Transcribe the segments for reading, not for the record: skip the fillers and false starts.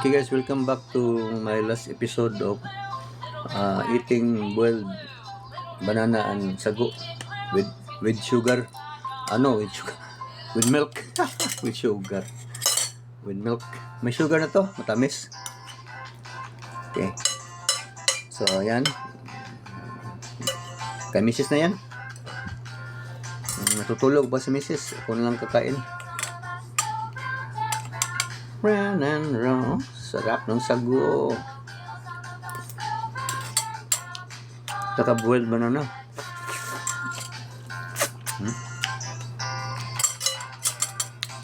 Okay guys, welcome back to my last episode of eating boiled banana and sago with with sugar. With sugar. With milk. With sugar. With milk. May sugar na to, matamis. Okay. So, ayan. Kay misis na yan. Natutulog ba si misis? Ako na lang kakain. Ran and roll. Sarap ng sago. Boiled banana.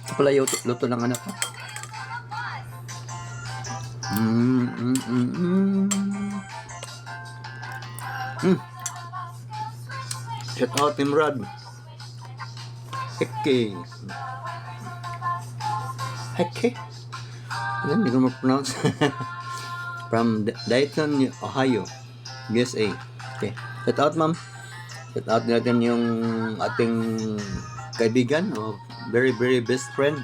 Ito pala yung luto ng anak ko. Shout out Team Rod. Heke. Hindi ko ma-pronounce. From Dayton, Ohio, USA. Okay. Shout out, ma'am. Shout out natin yung ating kaibigan o very very best friend,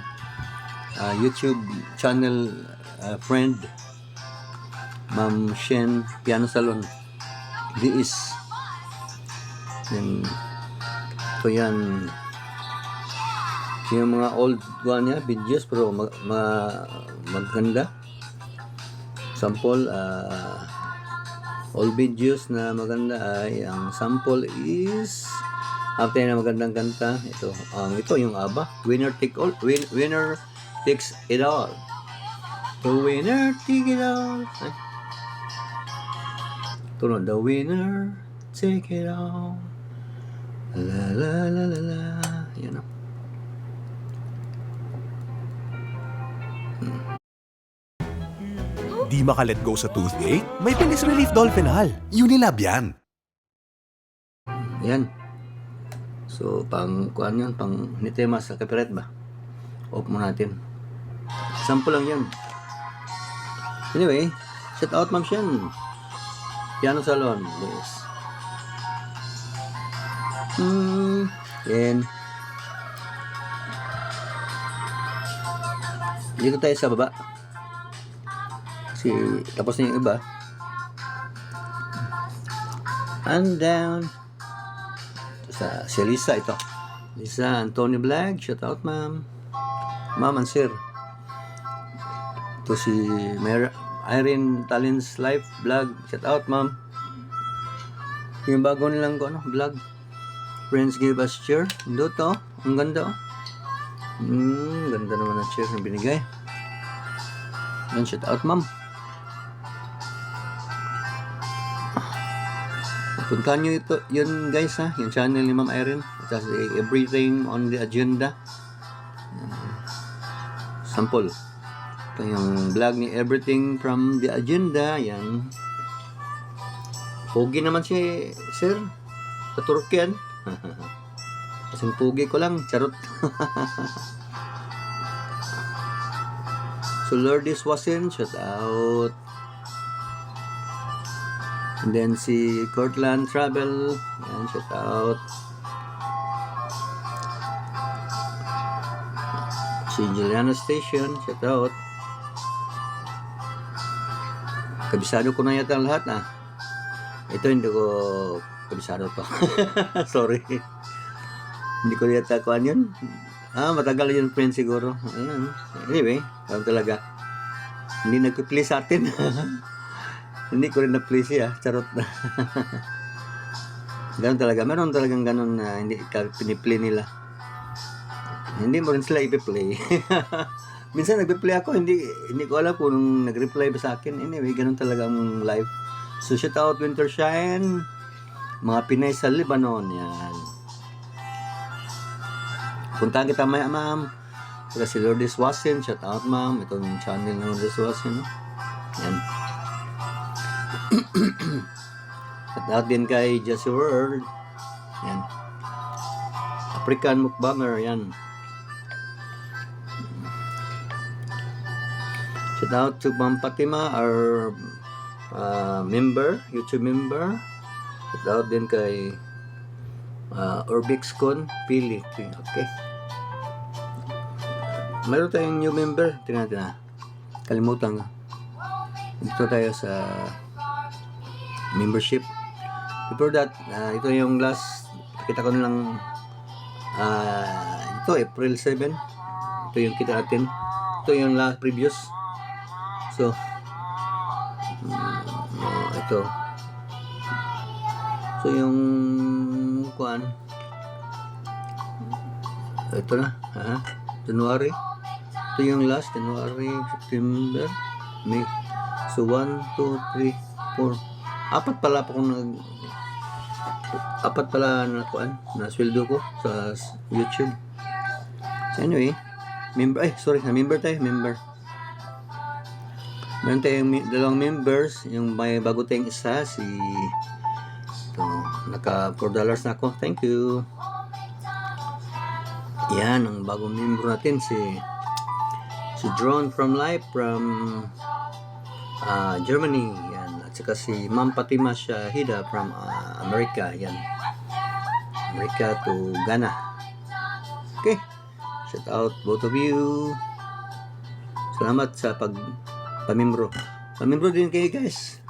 YouTube channel friend, Ma'am Shen Piano Salon. This ito yan yung mga old one niya videos pero maganda sample. All videos na maganda ay ang sample is after na magandang kanta. Ito yung ABBA, winner takes it all. The winner take it all. Ito no, the winner take it all. La la la la la. Yan o. Di makalet go sa toothache? May Bilis Relief Dolphinal. Unilab yan. Yan. So, kuan yun, pang nitema sa copyright ba? Off mo natin. Sample lang yan. Anyway, shout out Ma'am Shen. Piano Salon. Yes. Yan. Dito tayo sa baba. Tapos na yung iba. And down. Si Lisa ito. Lisa Antonio Vlog. Shout out ma'am. Ma'am and sir. Ito si Irene Talents Life Vlog. Shout out ma'am. Yung bago nilang vlog. Friends give us cheer. Ito to. Ang ganda oh. Ganda naman ang cheer na binigay. Yan, shout out ma'am. Puntahan nyo ito, yun guys ha, yung channel ni Ma'am Irene. Kasi everything on the agenda. Sample. Ito yung vlog ni everything from the agenda. Yan. Pogi naman si sir. Sa Turkian. Kasing pogi ko lang. Charot. So Lourdes Wasin, shout out. And then si Cortland Travel, yan, shout out. Si Juliana Station, shout out. Kabisado ko na yata lahat Ito hindi ko kabisado to. Sorry. Hindi ko yata kuan yun. Matagal yun friend siguro. Ayan. Anyway, talaga. Hindi nagpi-play sa atin. Hindi ko rin na-play siya. Charot na. Ganun talaga. Meron talagang ganun na hindi piniplay nila. Hindi mo rin sila ipi-play. Minsan nagpi-play ako. Hindi ko alam kung nag-reply ba sa akin. Anyway, ganun talaga ang life. So, shout out Winter Shine. Mga Pinay sa Lebanon. Yan. Puntahan kita maya, ma'am. Saka si Lourdes Wasin. Shout out, ma'am. Ito yung channel ng Lourdes Wasin. Yan. Shout out din kay Just World. Yan. African Mukbanger. Yan. Shout out to Ma'am Fatima, our member, YouTube member. Shout out din kay Orbixcon Pili. Okay. Meron tayong new member. Tingnan natin kalimutan ko. Dito tayo sa membership. Before that, ito yung last, kita ko na lang, ito April 7. Ito yung kita natin. Ito yung last previous. So, ito. So, yung kuan, ito na, January. Ito yung last, January, September, May. So, 1, 2, 3, 4. Apat pala na kuan, na sweldo ko sa YouTube. So, anyway, member tayo. Meron tayong dalawang members. Yung may bago tayong isa, naka $4 na ako. Thank you. Yan, ang bagong member natin, si Drone from Life from Germany. Yan. At saka si Ma'am Fatima Shahida from America. Yan. America to Ghana. Okay. Shout out both of you. Salamat sa pamembro. Pamembro din kayo, guys.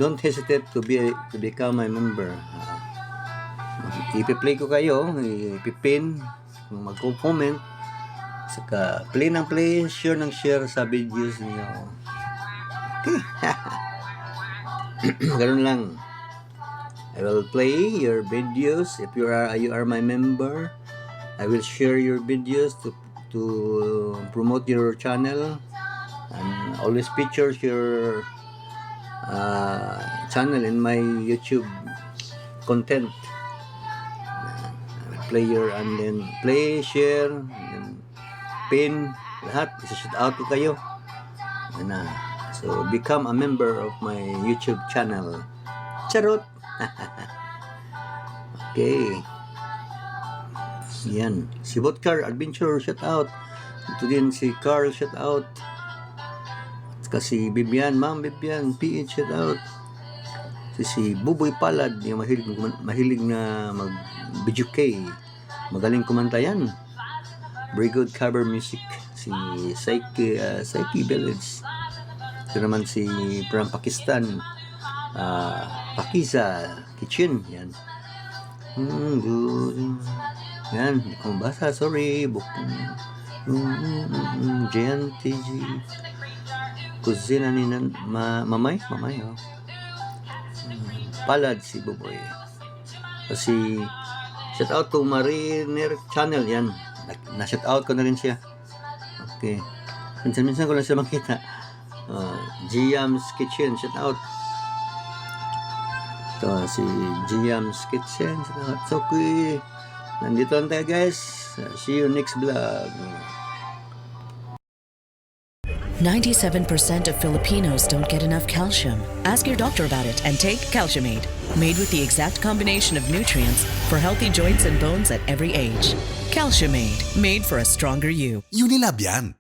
Don't hesitate to become my member. Ipi-play ko kayo, ipipin, mag-comment, saka play ng play, share ng share sa videos niyo. Okay. Ganun lang. I will play your videos if you are my member. I will share your videos to promote your channel and always feature your channel in my YouTube content. Player and then play, share, and then pin, lahat. Isa-shout out ko kayo. So, become a member of my YouTube channel. Charot! Okay. Yan. Si Vodcar Adventure, shout out. Ito din si Carl, shout out. Kasi Bibian, Ma'am Bibian, PH, shout out. Si Buboy Palad, yung mahilig na mag-video K. Magaling kumanta yan. Very good cover music. Si Psyche Village. Ito naman si from Pakistan. Pakiza Kitchen. Yan. Good. Yan. Kung basa, sorry. JNTG. Kusina ni Mamay, oh. Palad si Buboy. Kasi shout out to Mariner Channel, yan. Na-shout out ko na rin siya. Okay. Minsan ko lang siya makita. Giam's Kitchen, shout out. Ito, si Giam's Kitchen, shout out. So, okay. Nandito lang tayo, guys. See you next vlog. 97% of Filipinos don't get enough calcium. Ask your doctor about it and take Calciumate, made with the exact combination of nutrients for healthy joints and bones at every age. Calciumate, made for a stronger you. Unilab yan.